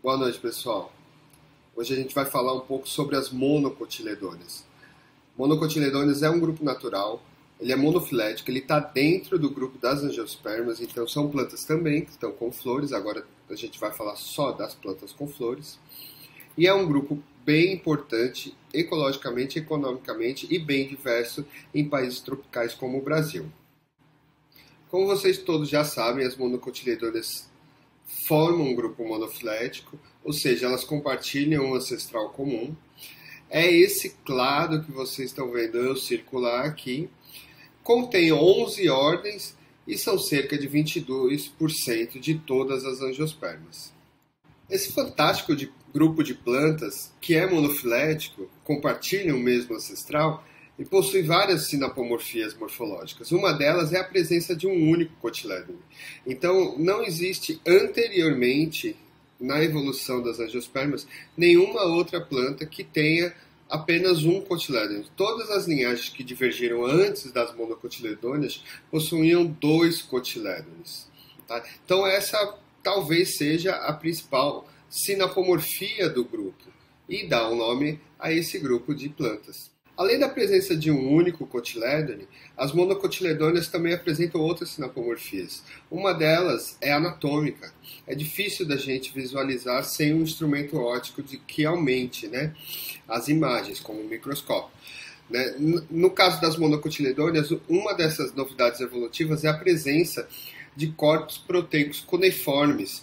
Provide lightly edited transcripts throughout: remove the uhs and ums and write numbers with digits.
Boa noite, pessoal. Hoje a gente vai falar um pouco sobre as monocotiledôneas. Monocotiledôneas é um grupo natural, ele é monofilético, ele está dentro do grupo das angiospermas, então são plantas também que estão com flores, agora a gente vai falar só das plantas com flores. E é um grupo bem importante ecologicamente, economicamente e bem diverso em países tropicais como o Brasil. Como vocês todos já sabem, as monocotiledôneas formam um grupo monofilético, ou seja, elas compartilham um ancestral comum. É esse clado que vocês estão vendo eu circular aqui. Contém 11 ordens e são cerca de 22% de todas as angiospermas. Esse fantástico grupo de plantas, que é monofilético, compartilham o mesmo ancestral e possui várias sinapomorfias morfológicas. Uma delas é a presença de um único cotilédone. Então, não existe anteriormente, na evolução das angiospermas, nenhuma outra planta que tenha apenas um cotilédone. Todas as linhagens que divergiram antes das monocotiledôneas possuíam dois cotilédones. Tá? Então, essa talvez seja a principal sinapomorfia do grupo e dá o nome a esse grupo de plantas. Além da presença de um único cotilédone, as monocotiledôneas também apresentam outras sinapomorfias. Uma delas é anatômica. É difícil da gente visualizar sem um instrumento óptico que aumente, as imagens, como um microscópio. No caso das monocotiledôneas, uma dessas novidades evolutivas é a presença de corpos proteicos cuneiformes.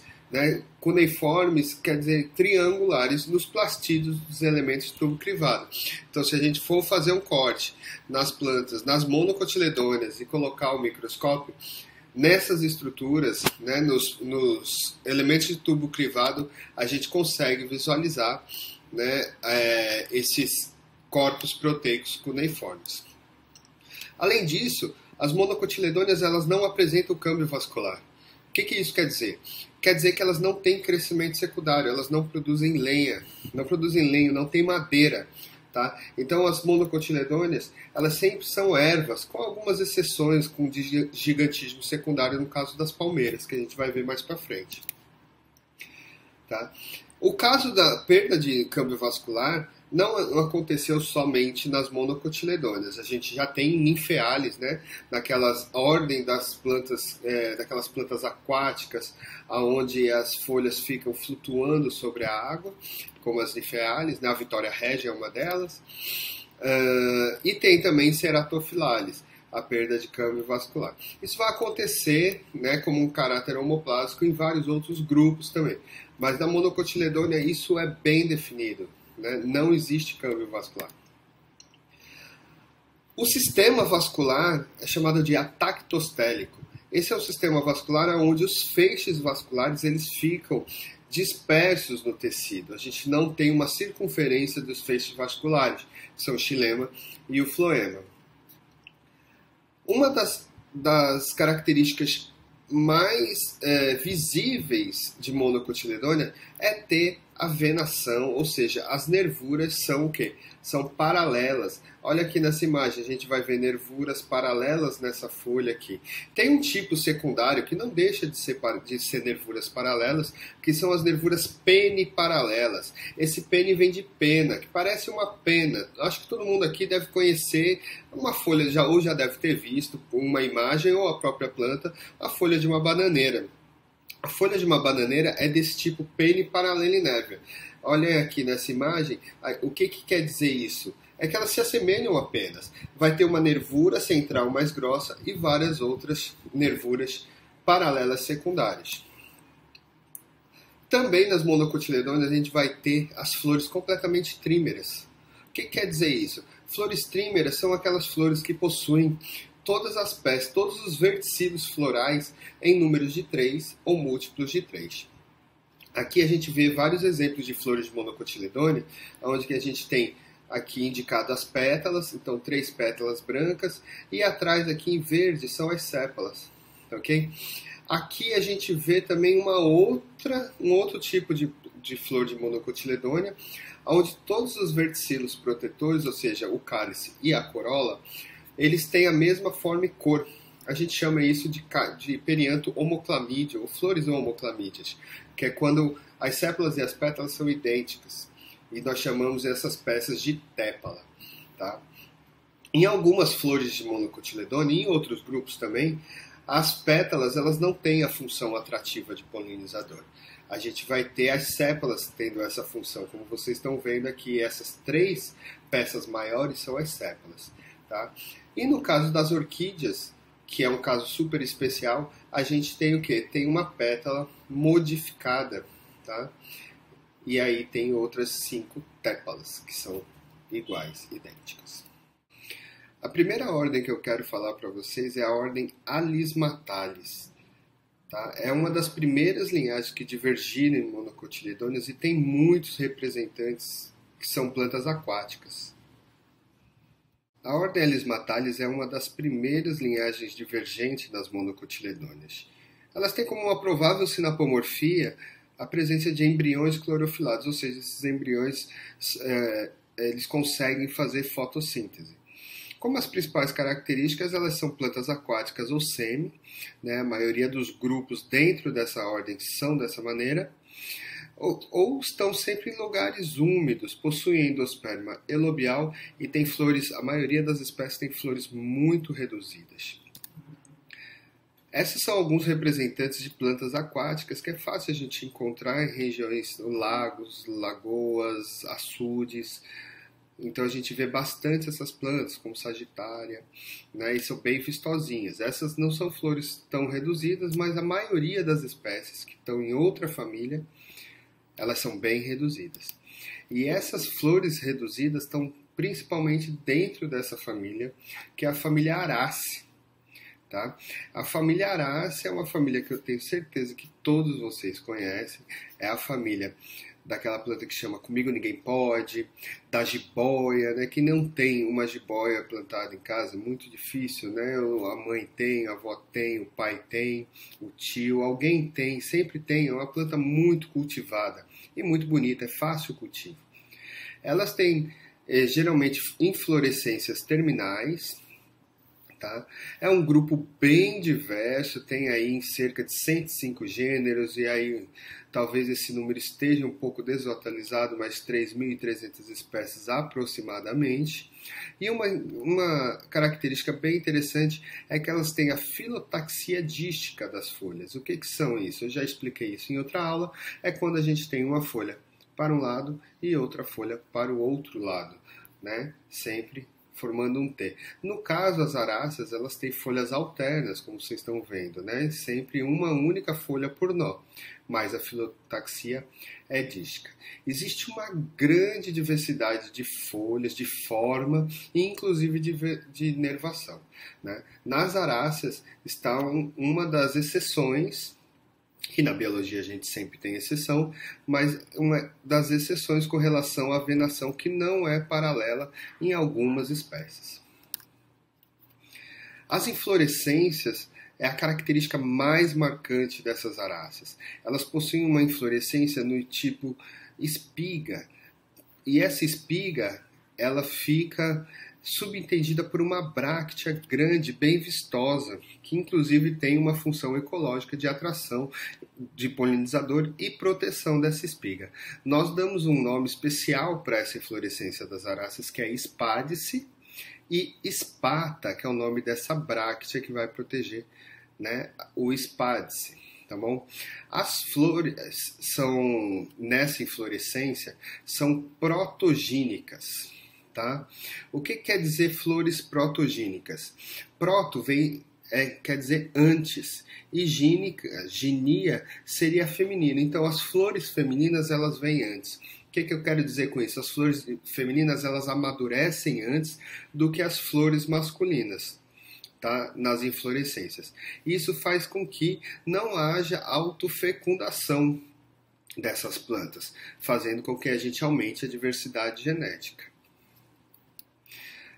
Cuneiformes quer dizer triangulares nos plastídeos dos elementos do tubo crivado. Então, se a gente for fazer um corte nas plantas, nas monocotiledôneas e colocar o microscópio, nessas estruturas, nos elementos de tubo crivado, a gente consegue visualizar esses corpos proteicos cuneiformes. Além disso, as monocotiledôneas elas não apresentam câmbio vascular. O que isso quer dizer? Quer dizer que elas não têm crescimento secundário, elas não produzem lenha, não tem madeira. Tá? Então as monocotiledôneas, elas sempre são ervas, com algumas exceções com gigantismo secundário no caso das palmeiras, que a gente vai ver mais para frente. Tá? O caso da perda de câmbio vascular não aconteceu somente nas monocotiledôneas. A gente já tem ninfeales, naquelas ordem das plantas, daquelas plantas aquáticas, onde as folhas ficam flutuando sobre a água, como as ninfeales, a Vitória regia é uma delas. E tem também ceratophyllales, a perda de câmbio vascular. Isso vai acontecer como um caráter homoplásico em vários outros grupos também. Mas na monocotiledônea isso é bem definido. Não existe câmbio vascular. O sistema vascular é chamado de atactostélico. Esse é o sistema vascular onde os feixes vasculares eles ficam dispersos no tecido. A gente não tem uma circunferência dos feixes vasculares, que são o xilema e o floema. Uma das características mais visíveis de monocotiledônea é ter a venação, ou seja, as nervuras são o quê? São paralelas. Olha aqui nessa imagem, a gente vai ver nervuras paralelas nessa folha aqui. Tem um tipo secundário que não deixa de ser nervuras paralelas, que são as nervuras peniparalelas. Esse pene vem de pena, que parece uma pena. Acho que todo mundo aqui deve conhecer uma folha, ou já deve ter visto uma imagem ou a própria planta, a folha de uma bananeira. A folha de uma bananeira é desse tipo peniparalelinérvia. Olha aqui nessa imagem, o que quer dizer isso? É que elas se assemelham apenas. Vai ter uma nervura central mais grossa e várias outras nervuras paralelas secundárias. Também nas monocotiledôneas a gente vai ter as flores completamente trímeras. O que quer dizer isso? Flores trímeras são aquelas flores que possuem todas as peças, todos os verticilos florais em números de 3 ou múltiplos de 3. Aqui a gente vê vários exemplos de flores de monocotiledônea, onde que a gente tem aqui indicado as pétalas, então 3 pétalas brancas, e atrás aqui em verde são as sépalas, ok? Aqui a gente vê também um outro tipo de flor de monocotiledônea, onde todos os verticilos protetores, ou seja, o cálice e a corola, eles têm a mesma forma e cor. A gente chama isso de perianto homoclamídeo, ou flores homoclamídeas, que é quando As sépalas e as pétalas são idênticas e nós chamamos essas peças de tépala, tá? Em algumas flores de monocotiledônio e em outros grupos também, as pétalas elas não têm a função atrativa de polinizador. A gente vai ter as sépalas tendo essa função, como vocês estão vendo aqui, essas 3 peças maiores são as sépalas, tá? E no caso das orquídeas, que é um caso super especial, a gente tem o quê? Tem uma pétala modificada, tá? E aí tem outras 5 tépalas, que são iguais, idênticas. A primeira ordem que eu quero falar para vocês é a ordem Alismatalis. Tá? É uma das primeiras linhagens que divergiram em monocotiledôneos e tem muitos representantes que são plantas aquáticas. A ordem Alismatalis é uma das primeiras linhagens divergentes das monocotiledôneas. Elas têm como uma provável sinapomorfia a presença de embriões clorofilados, ou seja, esses embriões eles conseguem fazer fotossíntese. Como as principais características, elas são plantas aquáticas ou semi, né? A maioria dos grupos dentro dessa ordem são dessa maneira, ou estão sempre em lugares úmidos, possuem endosperma elobial e tem flores, a maioria das espécies tem flores muito reduzidas. Esses são alguns representantes de plantas aquáticas que é fácil a gente encontrar em regiões, lagos, lagoas, açudes. Então a gente vê bastante essas plantas, como Sagitária, né, e são bem vistosinhas. Essas não são flores tão reduzidas, mas a maioria das espécies que estão em outra família, elas são bem reduzidas. E essas flores reduzidas estão principalmente dentro dessa família, que é a família Araceae. Tá? A família Araceae é uma família que eu tenho certeza que todos vocês conhecem, é a família daquela planta que chama Comigo Ninguém Pode, da jiboia, né, que não tem uma jiboia plantada em casa, muito difícil, né? A mãe tem, a avó tem, o pai tem, o tio, alguém tem, sempre tem, é uma planta muito cultivada e muito bonita, é fácil o cultivo. Elas têm geralmente inflorescências terminais, tá? É um grupo bem diverso, tem aí cerca de 105 gêneros, e aí talvez esse número esteja um pouco desatualizado, mas 3.300 espécies aproximadamente. E uma característica bem interessante é que elas têm a filotaxia dística das folhas. O que são isso? Eu já expliquei isso em outra aula, é quando a gente tem uma folha para um lado e outra folha para o outro lado, né? Sempre formando um T. No caso, as aráceas, elas têm folhas alternas, como vocês estão vendo, né? Sempre uma única folha por nó, mas a filotaxia é dística. Existe uma grande diversidade de folhas, de forma e inclusive de nervação, né? Nas aráceas está uma das exceções, que na biologia a gente sempre tem exceção, mas uma das exceções com relação à venação que não é paralela em algumas espécies. As inflorescências é a característica mais marcante dessas aráceas. Elas possuem uma inflorescência no tipo espiga, e essa espiga ela fica subentendida por uma bráctea grande, bem vistosa, que inclusive tem uma função ecológica de atração de polinizador e proteção dessa espiga. Nós damos um nome especial para essa inflorescência das aráceas, que é espádice, e espata, que é o nome dessa bráctea que vai proteger, né, o espádice. Tá bom? As flores são, nessa inflorescência, são protogênicas. Tá? O que quer dizer flores protogênicas? Proto quer dizer antes, e genia seria feminino. Então as flores femininas elas vêm antes. O que eu quero dizer com isso? As flores femininas elas amadurecem antes do que as flores masculinas, tá? Nas inflorescências. Isso faz com que não haja autofecundação dessas plantas, fazendo com que a gente aumente a diversidade genética.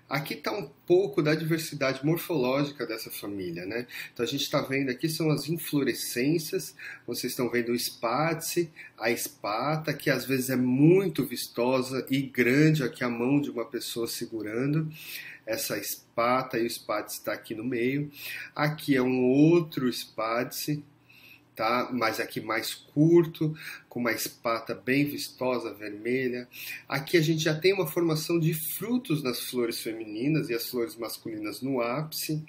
Aqui está um pouco da diversidade morfológica dessa família, né? Então a gente está vendo aqui são as inflorescências, vocês estão vendo o espádice, a espata, que às vezes é muito vistosa e grande, aqui a mão de uma pessoa segurando essa espata, e o espádice está aqui no meio. Aqui é um outro espádice, tá? Mas aqui mais curto, com uma espata bem vistosa, vermelha. Aqui a gente já tem uma formação de frutos nas flores femininas e as flores masculinas no ápice.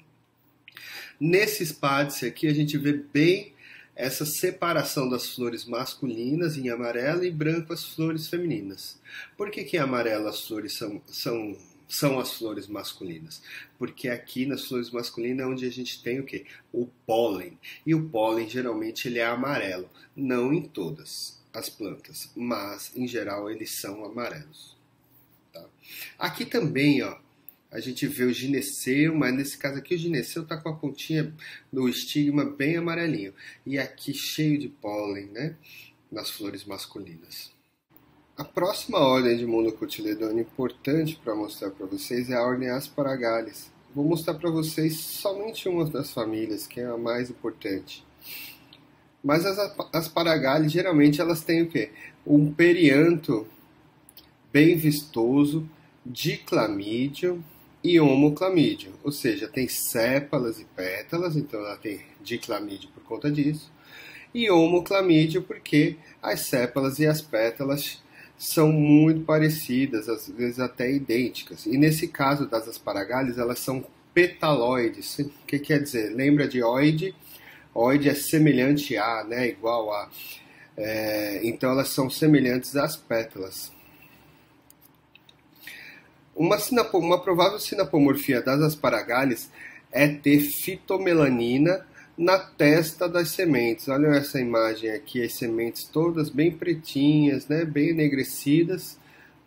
Nesse espádice aqui a gente vê bem essa separação das flores masculinas em amarelo e branco as flores femininas. Por que em amarelo as flores são as flores masculinas? Porque aqui nas flores masculinas é onde a gente tem o quê? O pólen. E o pólen geralmente ele é amarelo. Não em todas as plantas, mas em geral eles são amarelos. Tá? Aqui também, ó, a gente vê o gineceu, mas nesse caso aqui o gineceu está com a pontinha do estigma bem amarelinho. E aqui cheio de pólen, né? Nas flores masculinas. A próxima ordem de monocotiledônio importante para mostrar para vocês é a ordem Asparagales. Vou mostrar para vocês somente uma das famílias, que é a mais importante. Mas as Asparagales, geralmente, elas têm o quê? Um perianto bem vistoso, diclamídio e homoclamídio, ou seja, tem sépalas e pétalas, então ela tem diclamídio por conta disso, e homoclamídio porque as sépalas e as pétalas são muito parecidas, às vezes até idênticas. E nesse caso das Asparagales, elas são petaloides. O que quer dizer? Lembra de oide? Oide é semelhante a, né? Igual a. Então elas são semelhantes às pétalas. Uma provável sinapomorfia das Asparagales é ter fitomelanina na testa das sementes. Olha essa imagem aqui, as sementes todas bem pretinhas, né, bem enegrecidas,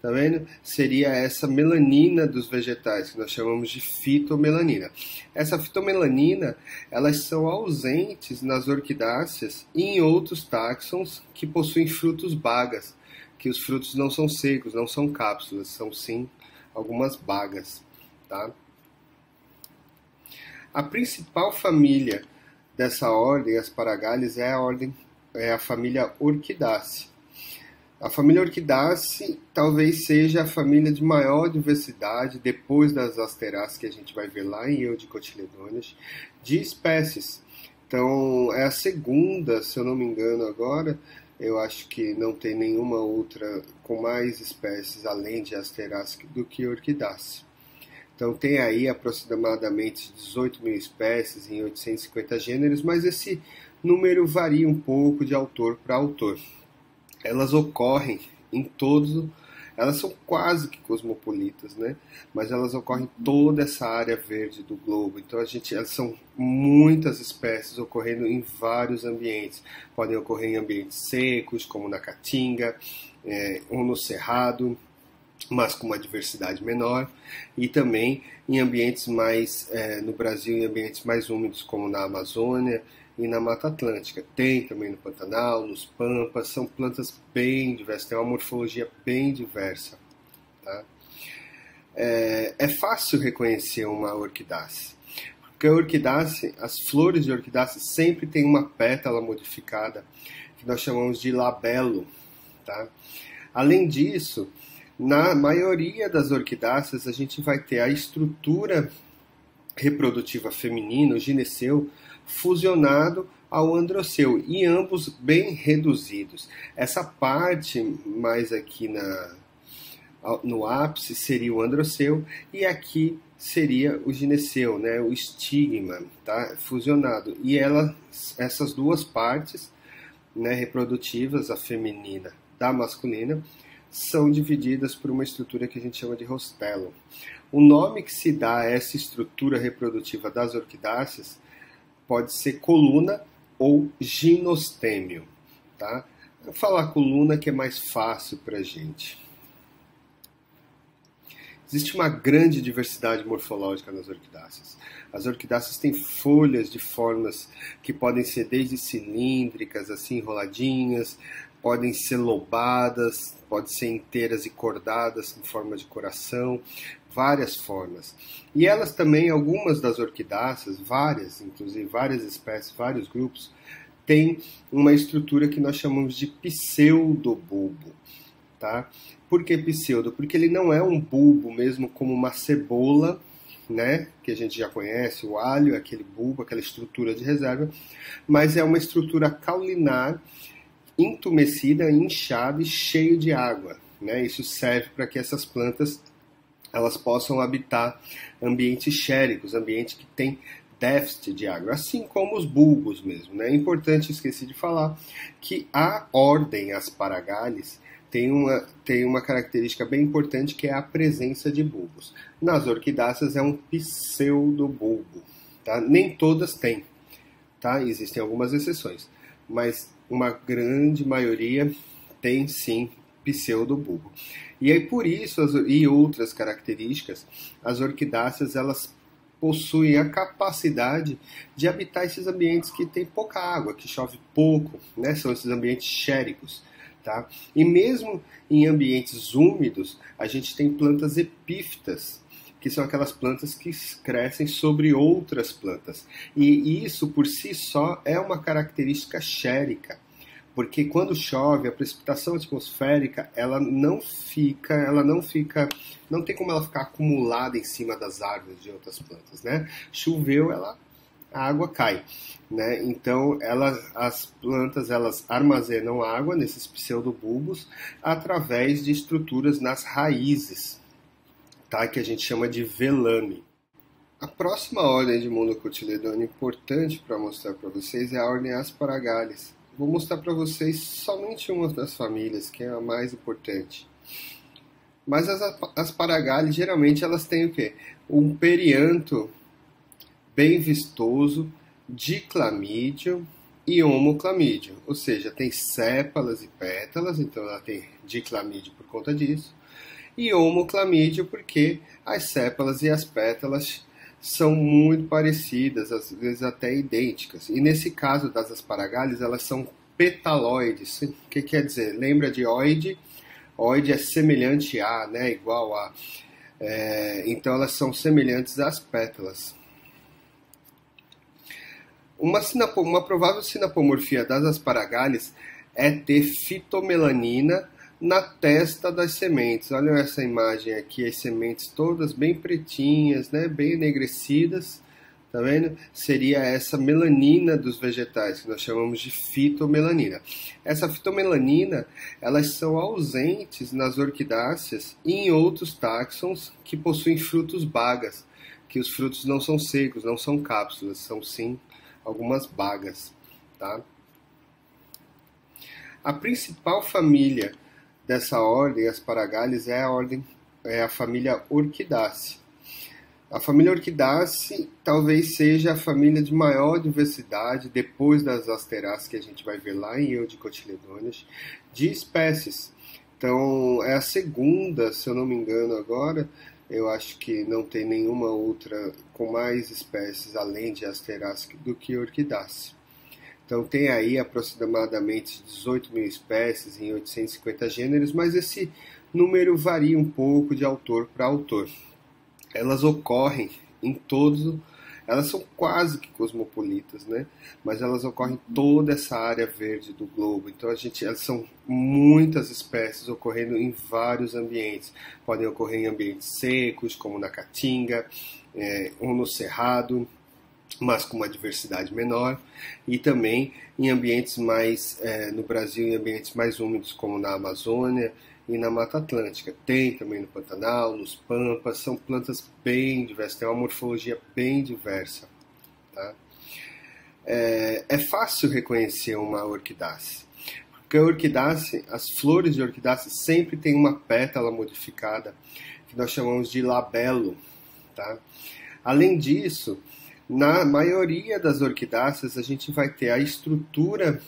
tá vendo? Seria essa melanina dos vegetais, que nós chamamos de fitomelanina. Essa fitomelanina, elas são ausentes nas orquidáceas e em outros táxons que possuem frutos bagas, que os frutos não são secos, não são cápsulas, são sim algumas bagas, tá? A principal família dessa ordem, Asparagales, é a família Orchidaceae. A família Orchidaceae talvez seja a família de maior diversidade, depois das Asteráceas, que a gente vai ver lá em Eudicotiledôneas, de espécies. Então, é a segunda, se eu não me engano agora, eu acho que não tem nenhuma outra com mais espécies além de Asteráceas do que Orchidaceae. Então tem aí aproximadamente 18 mil espécies em 850 gêneros, mas esse número varia um pouco de autor para autor. Elas ocorrem em todos, elas são quase que cosmopolitas, né? Mas elas ocorrem em toda essa área verde do globo. Então elas são muitas espécies ocorrendo em vários ambientes. Podem ocorrer em ambientes secos, como na Caatinga, ou no Cerrado, mas com uma diversidade menor, e também em ambientes mais, no Brasil, em ambientes mais úmidos, como na Amazônia e na Mata Atlântica. Tem também no Pantanal, nos Pampas, são plantas bem diversas, tem uma morfologia bem diversa. Tá? É fácil reconhecer uma orquidácea, porque a orquidácea, as flores de orquidácea sempre tem uma pétala modificada, que nós chamamos de labelo. Tá? Além disso, na maioria das orquidáceas, a gente vai ter a estrutura reprodutiva feminina, o gineceu, fusionado ao androceu, e ambos bem reduzidos. Essa parte mais aqui no ápice seria o androceu, e aqui seria o gineceu, né, o estigma, tá, fusionado. E essas duas partes, né, reprodutivas, a feminina da masculina, são divididas por uma estrutura que a gente chama de rostelo. O nome que se dá a essa estrutura reprodutiva das orquidáceas pode ser coluna ou ginostêmio. Tá? Vou falar coluna que é mais fácil para a gente. Existe uma grande diversidade morfológica nas orquidáceas. As orquidáceas têm folhas de formas que podem ser desde cilíndricas, assim enroladinhas, podem ser lobadas, podem ser inteiras e cordadas em forma de coração, várias formas. E elas também, algumas das orquidáceas, várias, inclusive várias espécies, vários grupos, têm uma estrutura que nós chamamos de pseudobulbo. Tá? Por que pseudo? Porque ele não é um bulbo mesmo como uma cebola, né, que a gente já conhece, o alho, aquele bulbo, aquela estrutura de reserva, mas é uma estrutura caulinar, entumecida, inchada e cheio de água, né? Isso serve para que essas plantas elas possam habitar ambientes xéricos, ambientes que têm déficit de água, assim como os bulbos mesmo, né? É importante, esqueci de falar, que a ordem Asparagales tem uma característica bem importante, que é a presença de bulbos. Nas orquidáceas é um pseudobulbo, tá? Nem todas têm, tá? Existem algumas exceções, mas uma grande maioria tem sim pseudobulbo. E aí por isso, e outras características, as orquidáceas elas possuem a capacidade de habitar esses ambientes que tem pouca água, que chove pouco, né? São esses ambientes xéricos. Tá? E mesmo em ambientes úmidos, a gente tem plantas epífitas, que são aquelas plantas que crescem sobre outras plantas. E isso, por si só, é uma característica xérica, porque quando chove, a precipitação atmosférica, não tem como ela ficar acumulada em cima das árvores de outras plantas, né? Choveu, a água cai, né? Então as plantas elas armazenam água nesses pseudobulbos através de estruturas nas raízes, tá? Que a gente chama de velame. A próxima ordem de monocotiledôneo importante para mostrar para vocês é a ordem Asparagales. Vou mostrar para vocês somente uma das famílias, que é a mais importante. Mas as Asparagales geralmente elas têm o quê? Um perianto bem vistoso, diclamídio e homoclamídio, ou seja, tem sépalas e pétalas, então ela tem diclamídio por conta disso, e homoclamídio porque as sépalas e as pétalas são muito parecidas, às vezes até idênticas. E nesse caso das Asparagales, elas são petaloides. O que quer dizer? Lembra de oide? Oide é semelhante a, né? Igual a. Então elas são semelhantes às pétalas. Uma provável sinapomorfia das Asparagales é ter fitomelanina na testa das sementes. Olha essa imagem aqui, as sementes todas bem pretinhas, né, bem enegrecidas, tá vendo? Seria essa melanina dos vegetais, que nós chamamos de fitomelanina. Essa fitomelanina, elas são ausentes nas orquidáceas e em outros táxons que possuem frutos bagas, que os frutos não são secos, não são cápsulas, são sim algumas bagas, tá? A principal família dessa ordem, Asparagales, é a família Orchidaceae. A família Orchidaceae talvez seja a família de maior diversidade, depois das Asteráceas, que a gente vai ver lá em Eudicotyledôneas, de espécies. Então, é a segunda, se eu não me engano agora, eu acho que não tem nenhuma outra com mais espécies, além de Asteráceas, do que Orchidaceae. Então tem aí aproximadamente 18 mil espécies em 850 gêneros, mas esse número varia um pouco de autor para autor. Elas ocorrem em todos, elas são quase que cosmopolitas, né? Mas elas ocorrem em toda essa área verde do globo. Então elas são muitas espécies ocorrendo em vários ambientes. Podem ocorrer em ambientes secos, como na Caatinga, ou no Cerrado, mas com uma diversidade menor, e também em ambientes mais, no Brasil, em ambientes mais úmidos, como na Amazônia e na Mata Atlântica. Tem também no Pantanal, nos Pampas, são plantas bem diversas, tem uma morfologia bem diversa. Tá? É fácil reconhecer uma orquidácea, porque a orquidácea, as flores de orquidácea sempre tem uma pétala modificada, que nós chamamos de labelo. Tá? Além disso, na maioria das orquidáceas, a gente vai ter a estrutura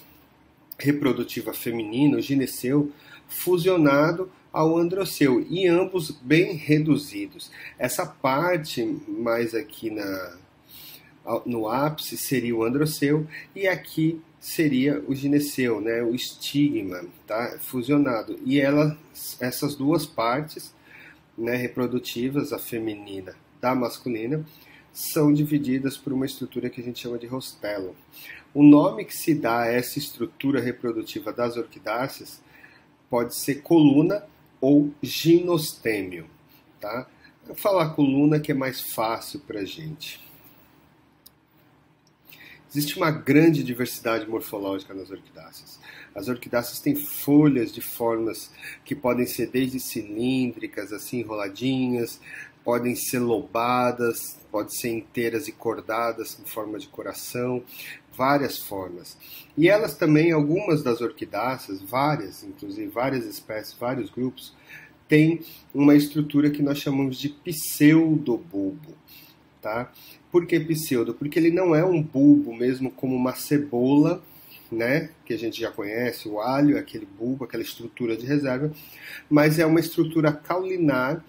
reprodutiva feminina, o gineceu, fusionado ao androceu, e ambos bem reduzidos. Essa parte mais aqui no ápice seria o androceu, e aqui seria o gineceu, né, o estigma, tá, fusionado. E essas duas partes, né, reprodutivas, a feminina da masculina, são divididas por uma estrutura que a gente chama de rostelo. O nome que se dá a essa estrutura reprodutiva das orquidáceas pode ser coluna ou ginostêmio. Tá? Vou falar a coluna que é mais fácil para a gente. Existe uma grande diversidade morfológica nas orquidáceas. As orquidáceas têm folhas de formas que podem ser desde cilíndricas, assim enroladinhas, podem ser lobadas, podem ser inteiras e cordadas em forma de coração, várias formas. E elas também, algumas das orquidáceas, várias, inclusive várias espécies, vários grupos, têm uma estrutura que nós chamamos de pseudobulbo. Tá? Por que pseudo? Porque ele não é um bulbo mesmo como uma cebola, né? Que a gente já conhece, o alho, aquele bulbo, aquela estrutura de reserva, mas é uma estrutura caulinar,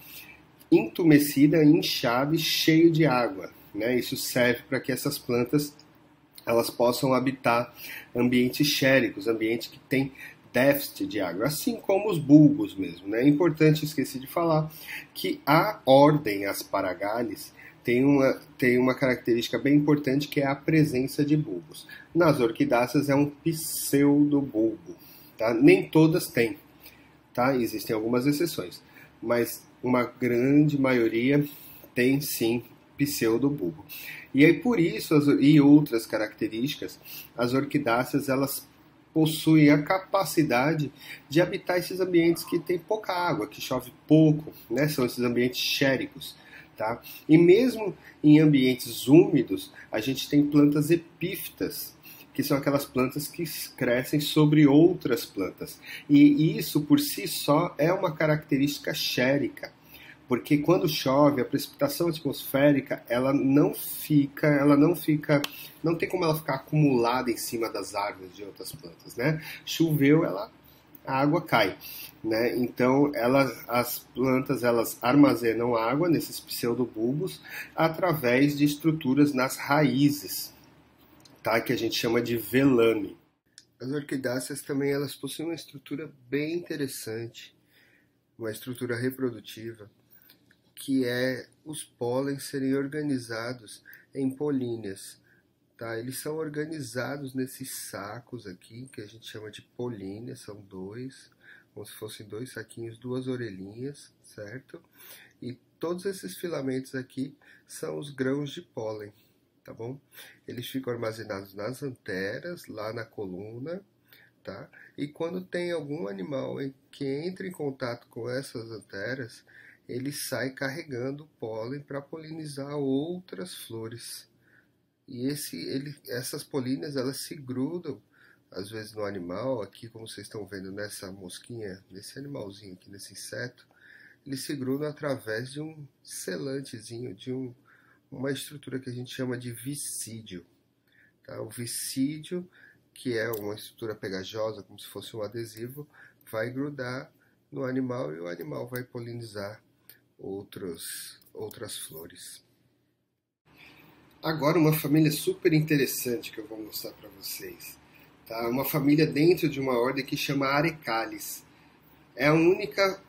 entumecida, inchada e cheio de água. Né? Isso serve para que essas plantas elas possam habitar ambientes xéricos, ambientes que têm déficit de água, assim como os bulbos mesmo. Né? É importante, esqueci de falar, que a ordem Asparagales tem uma característica bem importante que é a presença de bulbos. Nas orquidáceas é um pseudobulbo. Tá? Nem todas têm, tá? Existem algumas exceções, mas uma grande maioria tem sim pseudobulbo. E aí por isso, e outras características, as orquidáceas elas possuem a capacidade de habitar esses ambientes que tem pouca água, que chove pouco, né? São esses ambientes xéricos. Tá? E mesmo em ambientes úmidos, a gente tem plantas epífitas, que são aquelas plantas que crescem sobre outras plantas. E isso, por si só, é uma característica xérica, porque quando chove, a precipitação atmosférica, não tem como ela ficar acumulada em cima das árvores de outras plantas, né? Choveu, a água cai, né? Então as plantas elas armazenam água nesses pseudobulbos através de estruturas nas raízes, tá? Que a gente chama de velame. As orquidáceas também elas possuem uma estrutura bem interessante, uma estrutura reprodutiva, que é os pólenes serem organizados em políneas. Tá, eles são organizados nesses sacos aqui, que a gente chama de políneas, são dois, como se fossem dois saquinhos, duas orelhinhas, certo? E todos esses filamentos aqui são os grãos de pólen, tá bom? Eles ficam armazenados nas anteras, lá na coluna, tá? E quando tem algum animal que entra em contato com essas anteras, ele sai carregando pólen para polinizar outras flores. E essas políneas elas se grudam às vezes no animal, aqui como vocês estão vendo nessa mosquinha, nesse animalzinho aqui, nesse inseto, eles se grudam através de um selantezinho, de uma estrutura que a gente chama de viscídio. Tá? O viscídio, que é uma estrutura pegajosa, como se fosse um adesivo, vai grudar no animal e o animal vai polinizar outras flores. Agora uma família super interessante que eu vou mostrar para vocês. Tá? Uma família dentro de uma ordem que chama Arecales. É a única.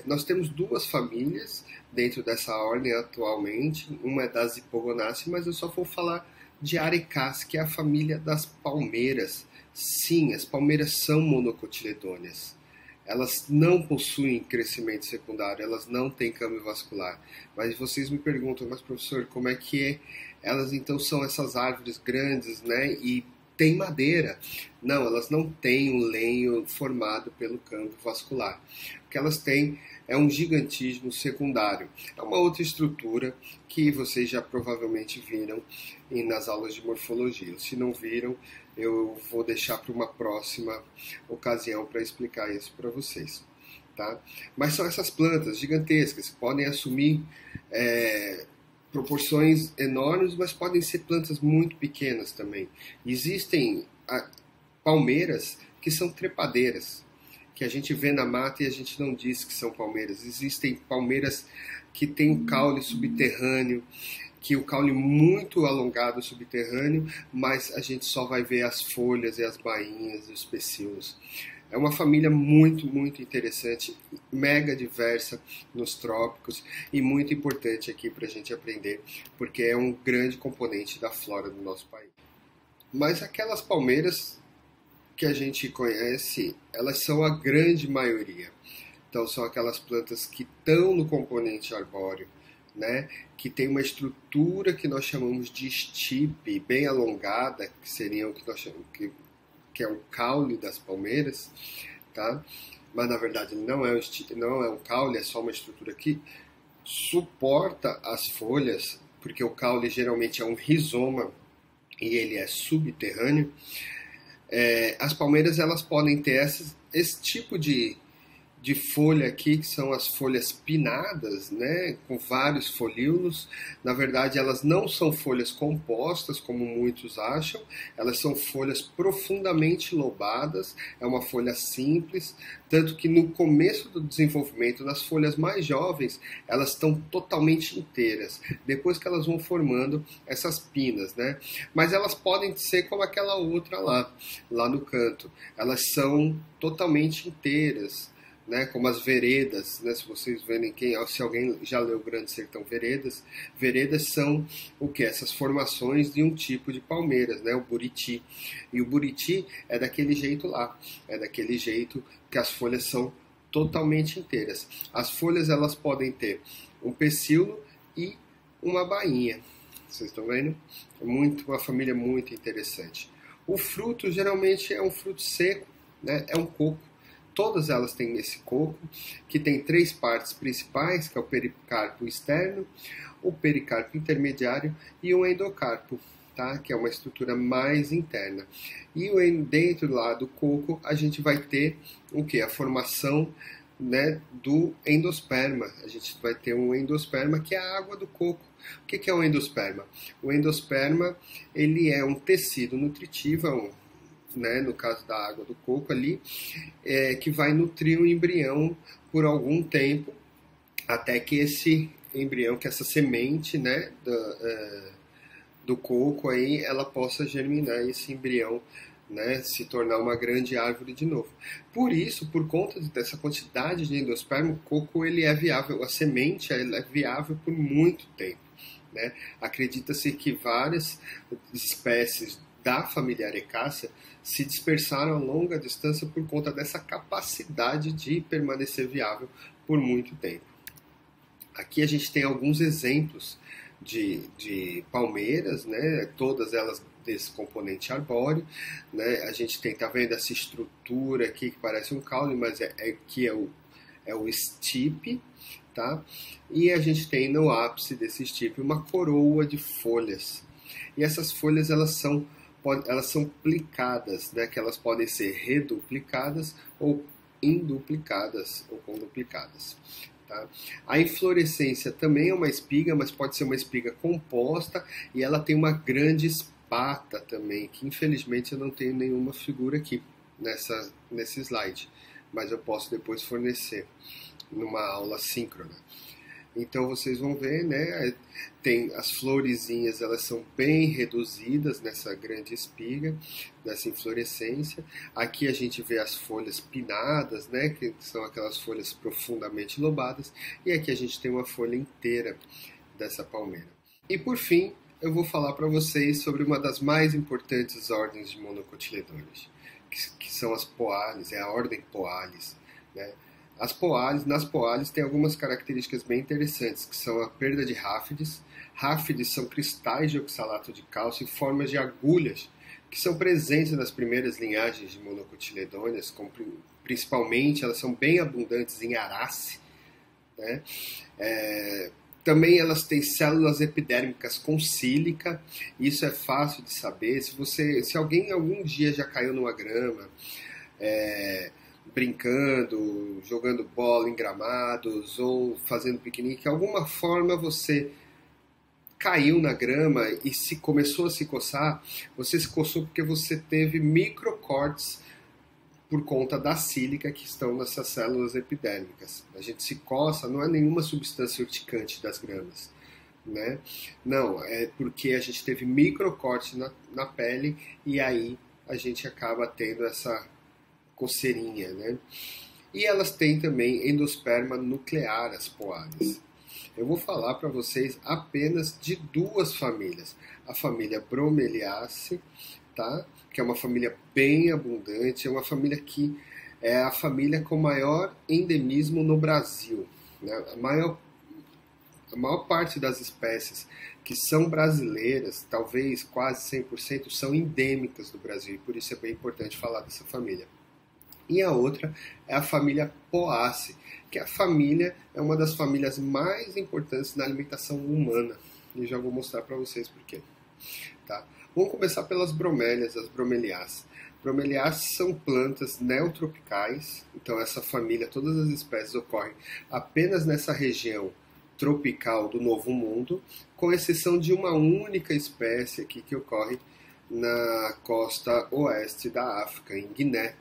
Nós temos duas famílias dentro dessa ordem atualmente. Uma é das Hipogonaceae, mas eu só vou falar de Arecas, que é a família das palmeiras. Sim, as palmeiras são monocotiledôneas. Elas não possuem crescimento secundário, elas não têm câmbio vascular. Mas vocês me perguntam, mas professor, como é que é? Elas então são essas árvores grandes, né? E tem madeira. Não, elas não têm um lenho formado pelo câmbio vascular. O que elas têm é um gigantismo secundário. É uma outra estrutura que vocês já provavelmente viram nas aulas de morfologia. Se não viram, eu vou deixar para uma próxima ocasião para explicar isso para vocês. Tá? Mas são essas plantas gigantescas que podem assumir proporções enormes, mas podem ser plantas muito pequenas também. Existem palmeiras que são trepadeiras, que a gente vê na mata e a gente não diz que são palmeiras. Existem palmeiras que têm um caule subterrâneo, que o caule muito alongado subterrâneo, mas a gente só vai ver as folhas e as bainhas e os pecíolos. É uma família muito, muito interessante, mega diversa nos trópicos e muito importante aqui para a gente aprender, porque é um grande componente da flora do nosso país. Mas aquelas palmeiras que a gente conhece, elas são a grande maioria. Então são aquelas plantas que estão no componente arbóreo, né, que tem uma estrutura que nós chamamos de estipe bem alongada, que seria o que nós chamamos que é o caule das palmeiras, tá? Mas na verdade ele não é um caule, é só uma estrutura que suporta as folhas, porque o caule geralmente é um rizoma e ele é subterrâneo. As palmeiras elas podem ter esse tipo de folha aqui, que são as folhas pinnadas, né, com vários folíolos. Na verdade, elas não são folhas compostas, como muitos acham, elas são folhas profundamente lobadas, é uma folha simples, tanto que no começo do desenvolvimento, nas folhas mais jovens, elas estão totalmente inteiras, depois que elas vão formando essas pinnas, né? Mas elas podem ser como aquela outra lá no canto, elas são totalmente inteiras, né, como as veredas, né, se vocês verem se alguém já leu Grande Sertão Veredas, veredas são o que? Essas formações de um tipo de palmeiras, né, o buriti. E o buriti é daquele jeito lá, é daquele jeito que as folhas são totalmente inteiras. As folhas elas podem ter um pecíolo e uma bainha. Vocês estão vendo? Uma família muito interessante. O fruto geralmente é um fruto seco, né, é um coco. Todas elas têm esse coco, que tem 3 partes principais, que é o pericarpo externo, o pericarpo intermediário e o endocarpo, tá? Que é uma estrutura mais interna. E dentro lá do coco a gente vai ter o que? A formação, né, do endosperma. A gente vai ter um endosperma que é a água do coco. O que é o endosperma? O endosperma ele é um tecido nutritivo, né, no caso da água do coco ali, que vai nutrir o embrião por algum tempo, até que esse embrião, que essa semente, né, do coco aí, ela possa germinar esse embrião, né, se tornar uma grande árvore de novo. Por isso, por conta dessa quantidade de endosperma, o coco ele é viável, a semente ela é viável por muito tempo, né? Acredita-se que várias espécies da família Arecácea se dispersaram a longa distância por conta dessa capacidade de permanecer viável por muito tempo. Aqui a gente tem alguns exemplos de palmeiras, né? Todas elas desse componente arbóreo, né? A gente tem, tá vendo essa estrutura aqui que parece um caule, mas que é o estipe, tá? E a gente tem no ápice desse estipe uma coroa de folhas. E essas folhas elas são plicadas, né? Que elas podem ser reduplicadas ou induplicadas ou conduplicadas. Tá? A inflorescência também é uma espiga, mas pode ser uma espiga composta e ela tem uma grande espata também, que infelizmente eu não tenho nenhuma figura aqui nesse slide, mas eu posso depois fornecer numa aula síncrona. Então vocês vão ver, né, tem as florezinhas, elas são bem reduzidas nessa grande espiga, nessa inflorescência. Aqui a gente vê as folhas pinnadas, né, que são aquelas folhas profundamente lobadas, e aqui a gente tem uma folha inteira dessa palmeira. E por fim, eu vou falar para vocês sobre uma das mais importantes ordens de monocotiledôneos, que são as poales, é a ordem Poales, né? Nas poales tem algumas características bem interessantes, que são a perda de ráfides. Ráfides são cristais de oxalato de cálcio em formas de agulhas, que são presentes nas primeiras linhagens de monocotiledôneas, principalmente elas são bem abundantes em Arace, né? Também elas têm células epidérmicas com sílica, isso é fácil de saber. Se alguém algum dia já caiu numa grama, brincando, jogando bola em gramados ou fazendo piquenique, de alguma forma você caiu na grama e começou a se coçar, você se coçou porque você teve microcortes por conta da sílica que estão nessas células epidérmicas. A gente se coça, não é nenhuma substância urticante das gramas, né? Não, é porque a gente teve microcorte na pele e aí a gente acaba tendo essa coceirinha, né? E elas têm também endosperma nuclear, as poales. Eu vou falar para vocês apenas de 2 famílias. A família Bromeliaceae, tá? Que é uma família bem abundante, é uma família que é a família com maior endemismo no Brasil, né? a maior parte das espécies que são brasileiras, talvez quase 100%, são endêmicas do Brasil, e por isso é bem importante falar dessa família. E a outra é a família Poaceae, que é uma das famílias mais importantes na alimentação humana. E já vou mostrar para vocês por quê. Tá? Vamos começar pelas bromélias, as bromeliáceas. Bromeliáceas são plantas neotropicais, então essa família, todas as espécies ocorrem apenas nessa região tropical do Novo Mundo, com exceção de uma única espécie aqui que ocorre na costa oeste da África, em Guiné.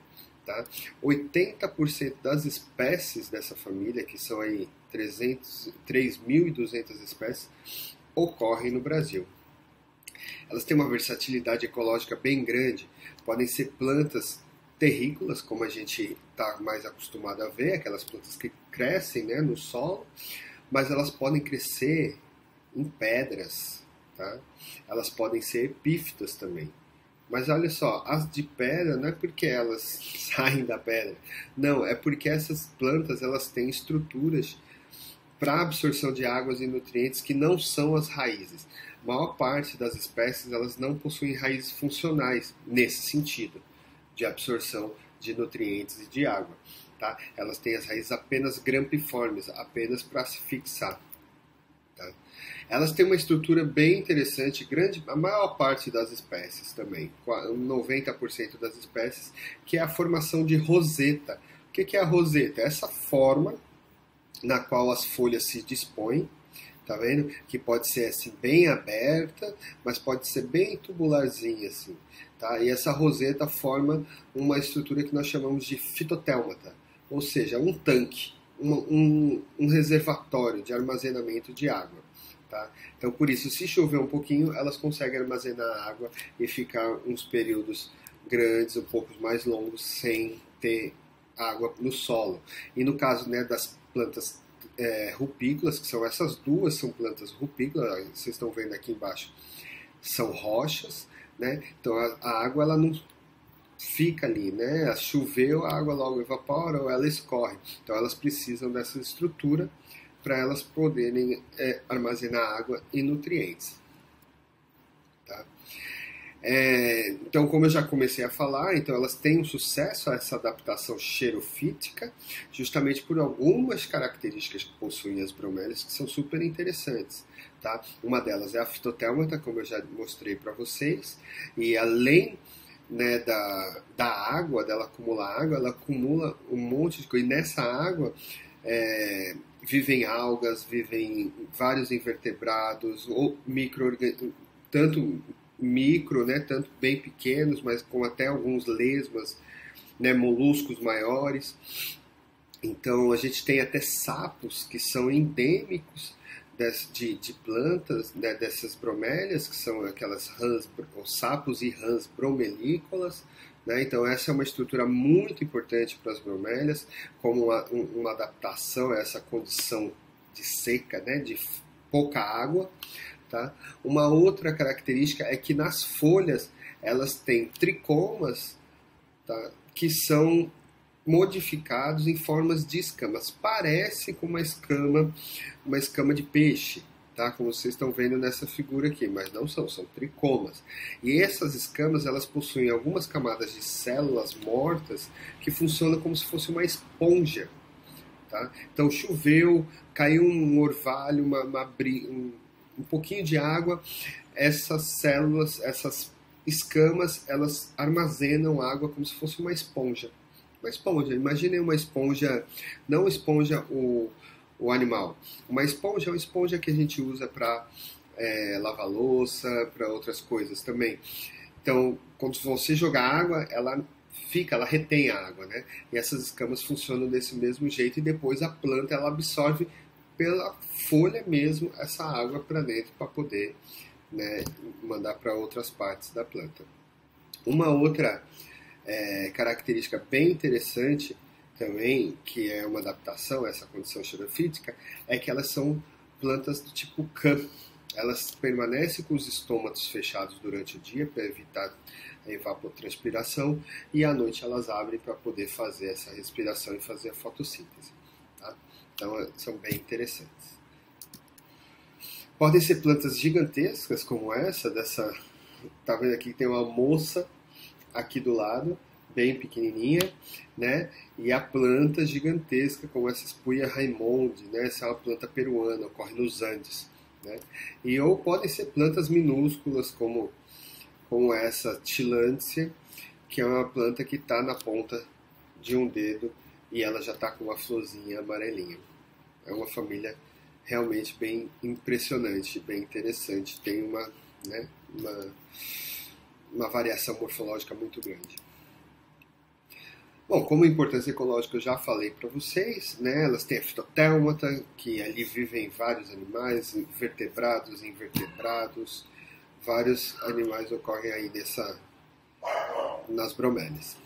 Tá? 80% das espécies dessa família, que são aí 3.200 espécies, ocorrem no Brasil. Elas têm uma versatilidade ecológica bem grande, podem ser plantas terrícolas, como a gente está mais acostumado a ver, aquelas plantas que crescem, né, no solo, mas elas podem crescer em pedras, tá? Elas podem ser epífitas também. Mas olha só, as de pedra não é porque elas saem da pedra, não, é porque essas plantas elas têm estruturas para absorção de águas e nutrientes que não são as raízes. A maior parte das espécies elas não possuem raízes funcionais nesse sentido, de absorção de nutrientes e de água. Tá? Elas têm as raízes apenas grampiformes, apenas para se fixar. Tá? Elas têm uma estrutura bem interessante, grande, a maior parte das espécies também, 90% das espécies, que é a formação de roseta. O que é a roseta? Essa forma na qual as folhas se dispõem, tá vendo? Que pode ser assim bem aberta, mas pode ser bem tubularzinha assim, tá? E essa roseta forma uma estrutura que nós chamamos de fitotélmata, ou seja, um tanque, um reservatório de armazenamento de água. Tá? Então, por isso, se chover um pouquinho, elas conseguem armazenar água e ficar uns períodos grandes, um pouco mais longos, sem ter água no solo. E no caso, né, das plantas rupícolas, que são essas duas, são plantas rupícolas, vocês estão vendo aqui embaixo, são rochas, né? Então a água ela não fica ali, né? Choveu, a água logo evapora ou ela escorre. Então elas precisam dessa estrutura para elas poderem armazenar água e nutrientes. Tá? Então, como eu já comecei a falar, então elas têm um sucesso a essa adaptação xerofítica, justamente por algumas características que possuem as bromélias que são super interessantes. Tá? Uma delas é a fitotélmata, como eu já mostrei para vocês, e além, né, da água, dela acumular água, ela acumula um monte de coisa, e nessa água vivem algas, vivem vários invertebrados, ou tanto micro, né, tanto bem pequenos, mas com até alguns lesmas, né, moluscos maiores. Então a gente tem até sapos que são endêmicos de plantas, né, dessas bromélias, que são aquelas rãs, os sapos e rãs bromelícolas. Né? Então essa é uma estrutura muito importante para as bromélias, como uma adaptação a essa condição de seca, né, de pouca água. Tá? Uma outra característica é que nas folhas elas têm tricomas, tá? Que são modificados em formas de escamas. Parece com uma escama de peixe, tá? Como vocês estão vendo nessa figura aqui, mas não são tricomas. E essas escamas elas possuem algumas camadas de células mortas que funcionam como se fosse uma esponja. Tá? Então choveu, caiu um orvalho, um pouquinho de água, essas células, essas escamas, elas armazenam água como se fosse uma esponja. Uma esponja, imaginem uma esponja, não esponja o animal. Uma esponja é uma esponja que a gente usa para lavar louça, para outras coisas também. Então, quando você jogar água, ela retém a água, né? E essas escamas funcionam desse mesmo jeito e depois a planta ela absorve pela folha mesmo essa água para dentro para poder, né, mandar para outras partes da planta. Uma outra característica bem interessante também, que é uma adaptação a essa condição xerofítica, é que elas são plantas do tipo CAM. Elas permanecem com os estômatos fechados durante o dia para evitar a evapotranspiração e à noite elas abrem para poder fazer essa respiração e fazer a fotossíntese. Tá? Então são bem interessantes. Podem ser plantas gigantescas como essa, tá vendo aqui que tem uma moça aqui do lado, bem pequenininha, né? E a planta gigantesca como essa Spuia Raimondi, né? Essa é uma planta peruana, ocorre nos Andes, né? Ou podem ser plantas minúsculas como essa Tillandsia, que é uma planta que está na ponta de um dedo e ela já está com uma florzinha amarelinha. É uma família realmente bem impressionante, bem interessante. Tem né, uma variação morfológica muito grande. Bom, como importância ecológica eu já falei para vocês, né? Elas têm a fitotélmata, que ali vivem vários animais, vertebrados, invertebrados, vários animais ocorrem aí nas bromélias.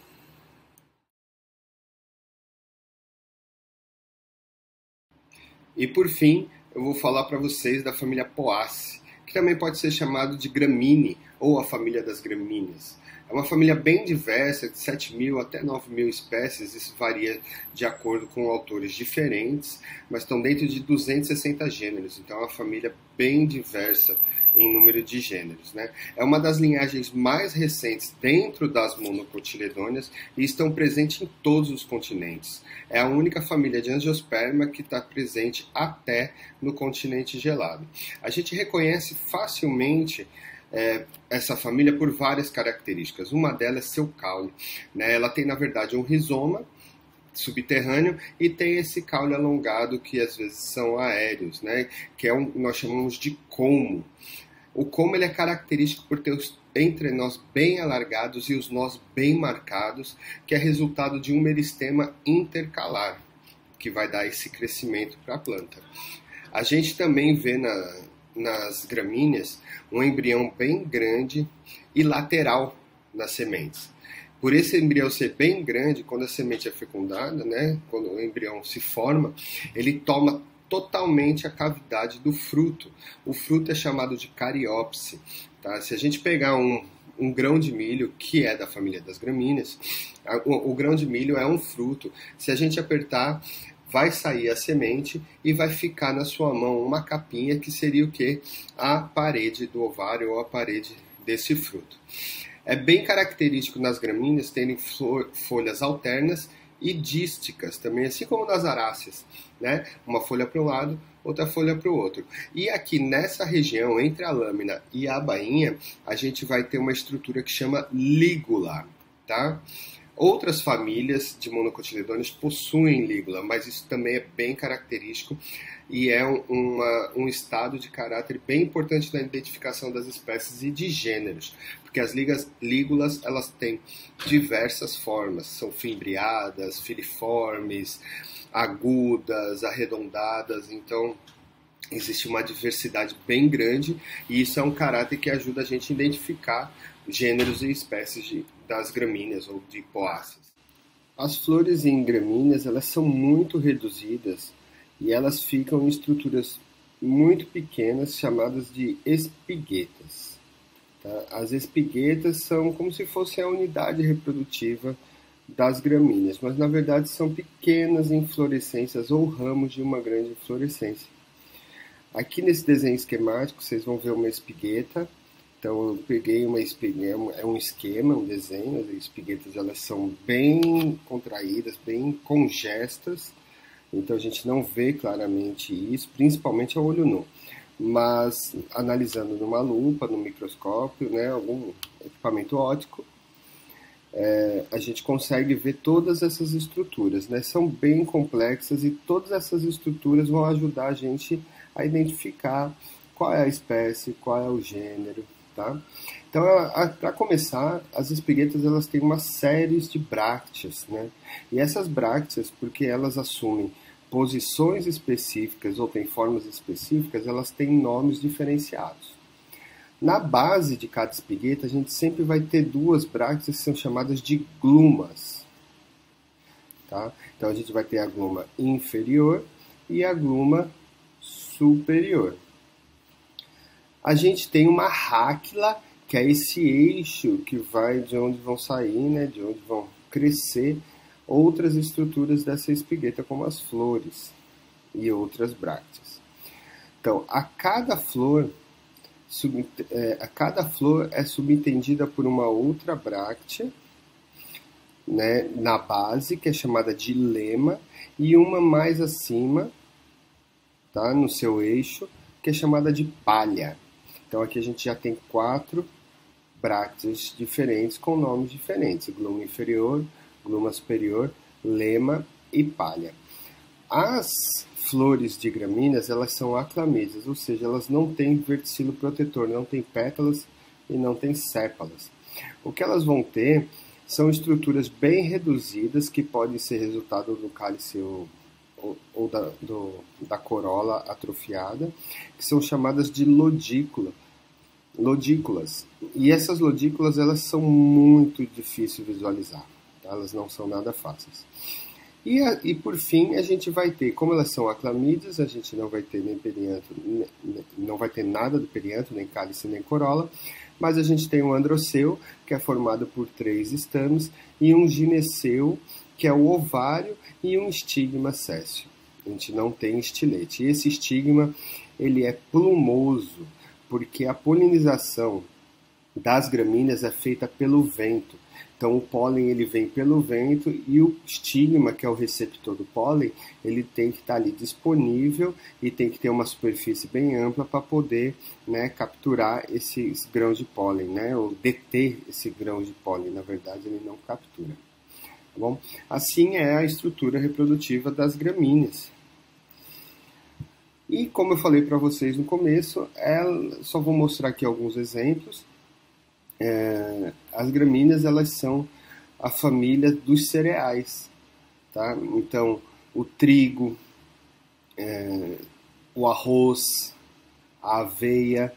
E por fim, eu vou falar para vocês da família Poaceae, que também pode ser chamado de Gramínea ou a família das gramíneas. É uma família bem diversa, de 7.000 até 9.000 espécies, isso varia de acordo com autores diferentes, mas estão dentro de 260 gêneros, então é uma família bem diversa em número de gêneros, né? É uma das linhagens mais recentes dentro das monocotiledôneas e estão presentes em todos os continentes. É a única família de Angiosperma que está presente até no continente gelado. A gente reconhece facilmente essa família por várias características. Uma delas é seu caule, né? Ela tem, na verdade, um rizoma subterrâneo e tem esse caule alongado que às vezes são aéreos, né? Que nós chamamos de como. O como ele é característico por ter os entrenós bem alargados e os nós bem marcados, que é resultado de um meristema intercalar, que vai dar esse crescimento para a planta. A gente também vê nas gramíneas um embrião bem grande e lateral nas sementes. Por esse embrião ser bem grande, quando a semente é fecundada, né, quando o embrião se forma, ele toma totalmente a cavidade do fruto. O fruto é chamado de cariópse. Tá? Se a gente pegar um grão de milho, que é da família das gramíneas, o grão de milho é um fruto. Se a gente apertar, vai sair a semente e vai ficar na sua mão uma capinha que seria o quê? A parede do ovário ou a parede desse fruto. É bem característico nas gramíneas terem folhas alternas e dísticas também, assim como nas aráceas, né? Uma folha para um lado, outra folha para o outro. E aqui nessa região, entre a lâmina e a bainha, a gente vai ter uma estrutura que chama lígula, tá? Outras famílias de monocotiledôneas possuem lígula, mas isso também é bem característico e é um estado de caráter bem importante na identificação das espécies e de gêneros, porque as lígulas elas têm diversas formas, são fimbriadas, filiformes, agudas, arredondadas, então existe uma diversidade bem grande e isso é um caráter que ajuda a gente a identificar gêneros e espécies das gramíneas ou de Poaceae. As flores em gramíneas elas são muito reduzidas e elas ficam em estruturas muito pequenas chamadas de espiguetas. Tá? As espiguetas são como se fosse a unidade reprodutiva das gramíneas, mas na verdade são pequenas inflorescências ou ramos de uma grande inflorescência. Aqui nesse desenho esquemático vocês vão ver uma espigueta. Então eu peguei uma espigueta, é um esquema, um desenho, as espiguetas elas são bem contraídas, bem congestas, então a gente não vê claramente isso, principalmente a olho nu. Mas analisando numa lupa, no microscópio, né, algum equipamento óptico, a gente consegue ver todas essas estruturas, né? São bem complexas e todas essas estruturas vão ajudar a gente a identificar qual é a espécie, qual é o gênero. Tá? Então, para começar, as espiguetas elas têm uma série de brácteas, né? E essas brácteas, porque elas assumem posições específicas ou têm formas específicas, elas têm nomes diferenciados. Na base de cada espigueta, a gente sempre vai ter duas brácteas que são chamadas de glumas. Tá? Então, a gente vai ter a gluma inferior e a gluma superior. A gente tem uma ráquila, que é esse eixo que vai de onde vão sair, né, de onde vão crescer outras estruturas dessa espigueta, como as flores e outras brácteas. Então, a cada flor é subentendida por uma outra bráctea, né, na base, que é chamada de lema, e uma mais acima, tá, no seu eixo, que é chamada de palha. Então aqui a gente já tem 4 brácteas diferentes com nomes diferentes: gluma inferior, gluma superior, lema e palha. As flores de gramíneas, elas são aclamídeas, ou seja, elas não têm verticilo protetor, não têm pétalas e não têm sépalas. O que elas vão ter são estruturas bem reduzidas, que podem ser resultado do cálice ou da corola atrofiada, que são chamadas de lodículas. E essas lodículas, elas são muito difíceis de visualizar, tá? Elas não são nada fáceis. E por fim, a gente vai ter, como elas são aclamídeas, a gente não vai ter nem perianto, não vai ter nada do perianto, nem cálice, nem corola, mas a gente tem um androceu, que é formado por 3 estames, e um gineceu, que é o ovário, e um estigma séssil. A gente não tem estilete. E esse estigma, ele é plumoso, porque a polinização das gramíneas é feita pelo vento. Então o pólen, ele vem pelo vento, e o estigma, que é o receptor do pólen, ele tem que estar ali disponível e tem que ter uma superfície bem ampla para poder, né, capturar esses grãos de pólen, né, ou deter esse grão de pólen. Na verdade, ele não captura. Tá bom? Assim é a estrutura reprodutiva das gramíneas. E como eu falei para vocês no começo, só vou mostrar aqui alguns exemplos. As gramíneas, elas são a família dos cereais, tá? Então, o trigo, o arroz, a aveia,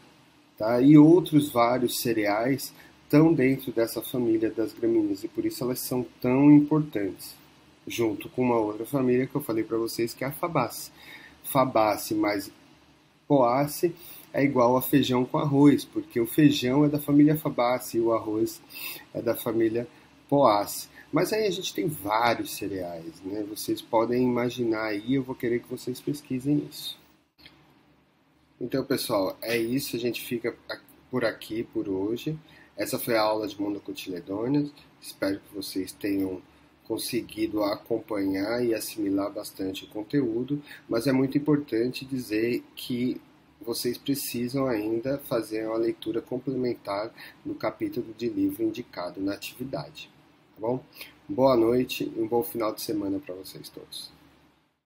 tá? E outros vários cereais estão dentro dessa família das gramíneas, e por isso elas são tão importantes, junto com uma outra família que eu falei para vocês, que é a Fabaceae. Fabaceae mais Poaceae é igual a feijão com arroz, porque o feijão é da família Fabaceae e o arroz é da família Poaceae. Mas aí a gente tem vários cereais, né? Vocês podem imaginar aí, eu vou querer que vocês pesquisem isso. Então, pessoal, é isso, a gente fica por aqui por hoje. Essa foi a aula de monocotiledôneas. Espero que vocês tenham conseguido acompanhar e assimilar bastante o conteúdo, mas é muito importante dizer que vocês precisam ainda fazer uma leitura complementar no capítulo de livro indicado na atividade. Tá bom? Boa noite e um bom final de semana para vocês todos.